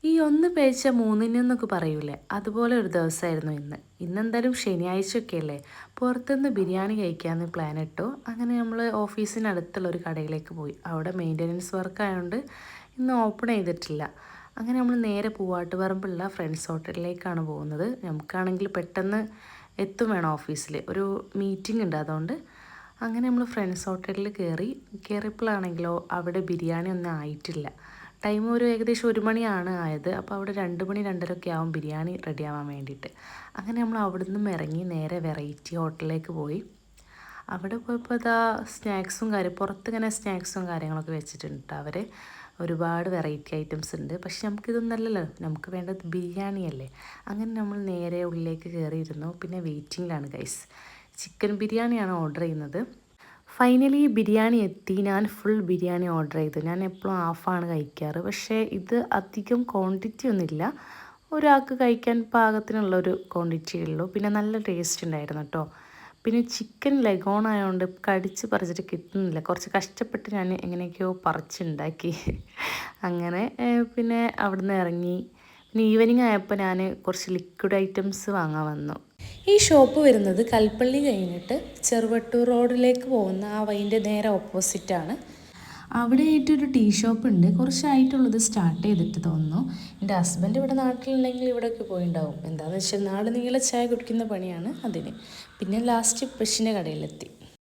ഈ ഒന്ന് പേഴ്ച മൂന്നിനെന്നൊക്കെ പറയൂലേ, അതുപോലെ ഒരു ദിവസമായിരുന്നു ഇന്ന്. ഇന്നെന്തായാലും ശനിയാഴ്ചയൊക്കെ അല്ലേ, പുറത്തുനിന്ന് ബിരിയാണി കഴിക്കാമെന്ന് പ്ലാൻ ഇട്ടു. അങ്ങനെ നമ്മൾ ഓഫീസിനടുത്തുള്ള ഒരു കടയിലേക്ക് പോയി. അവിടെ മെയിൻ്റനൻസ് വർക്ക് ആയതുകൊണ്ട് ഇന്ന് ഓപ്പൺ ചെയ്തിട്ടില്ല. അങ്ങനെ നമ്മൾ നേരെ പൂവാട്ടുപറമ്പുള്ള ഫ്രണ്ട്സ് ഹോട്ടലിലേക്കാണ് പോകുന്നത്. നമുക്കാണെങ്കിൽ പെട്ടെന്ന് എത്തും വേണം ഓഫീസിൽ, ഒരു മീറ്റിംഗ് ഉണ്ട്. അതുകൊണ്ട് അങ്ങനെ നമ്മൾ ഫ്രണ്ട്സ് ഹോട്ടലിൽ കയറിയപ്പോഴാണെങ്കിലോ അവിടെ ബിരിയാണി ഒന്നും ആയിട്ടില്ല. ടൈം ഒരു ഏകദേശം 1 മണിയാണ് ആയത്. അപ്പോൾ അവിടെ 2 മണി 2:30 ഒക്കെ ആവും ബിരിയാണി റെഡി ആവാൻ വേണ്ടിയിട്ട്. അങ്ങനെ നമ്മൾ അവിടെ നിന്നും ഇറങ്ങി നേരെ വെറൈറ്റി ഹോട്ടലിലേക്ക് പോയി. അവിടെ പോയപ്പോൾ ഇതാ പുറത്തിങ്ങനെ സ്നാക്സും കാര്യങ്ങളൊക്കെ വെച്ചിട്ടുണ്ട്. അവർ ഒരുപാട് വെറൈറ്റി ഐറ്റംസ് ഉണ്ട്. പക്ഷെ നമുക്കിതൊന്നല്ലല്ലോ, നമുക്ക് വേണ്ടത് ബിരിയാണിയല്ലേ. അങ്ങനെ നമ്മൾ നേരെ ഉള്ളിലേക്ക് കയറിയിരുന്നു. പിന്നെ വെയിറ്റിങ്ങിലാണ് ഗൈസ്. ചിക്കൻ ബിരിയാണിയാണ് ഓർഡർ ചെയ്യുന്നത്. ഫൈനലി ബിരിയാണി എത്തി. ഞാൻ ഫുൾ ബിരിയാണി ഓർഡർ ചെയ്തു. ഞാൻ എപ്പോഴും ഹാഫാണ് കഴിക്കാറ്. പക്ഷേ ഇത് അധികം ക്വാണ്ടിറ്റി ഒന്നുമില്ല, ഒരാൾക്ക് കഴിക്കാൻ പാകത്തിനുള്ളൊരു ക്വാണ്ടിറ്റി ഉള്ളൂ. പിന്നെ നല്ല ടേസ്റ്റ് ഉണ്ടായിരുന്നു കേട്ടോ. പിന്നെ ചിക്കൻ ലെഗോൺ ആയതുകൊണ്ട് കടിച്ച് പറിച്ചിട്ട് കിട്ടുന്നില്ല. കുറച്ച് കഷ്ടപ്പെട്ട് ഞാൻ എങ്ങനെയൊക്കെയോ പറിച്ചുണ്ടാക്കി. അങ്ങനെ പിന്നെ അവിടുന്ന് ഇറങ്ങി. പിന്നെ ഈവനിങ് ആയപ്പോൾ ഞാൻ കുറച്ച് ലിക്വിഡ് ഐറ്റംസ് വാങ്ങാൻ വന്നു. ഈ ഷോപ്പ് വരുന്നത് കൽപ്പള്ളി കഴിഞ്ഞിട്ട് ചെറുവട്ടൂർ റോഡിലേക്ക് പോകുന്ന ആ വഴിൻ്റെ നേരെ ഓപ്പോസിറ്റാണ്. അവിടെ ആയിട്ടൊരു ടീ ഷോപ്പ് ഉണ്ട്. കുറച്ചായിട്ടുള്ളത് സ്റ്റാർട്ട് ചെയ്തിട്ട് തോന്നുന്നു. എൻ്റെ ഹസ്ബൻഡ് ഇവിടെ നാട്ടിലുണ്ടെങ്കിൽ ഇവിടെയൊക്കെ പോയിണ്ടാവും. എന്താണെന്ന് വെച്ചാൽ നാട് നീളെ ചായ കുടിക്കുന്ന പണിയാണ് അതിന്. പിന്നെ ലാസ്റ്റ് പെഷിൻ്റെ കടയിലെത്തി.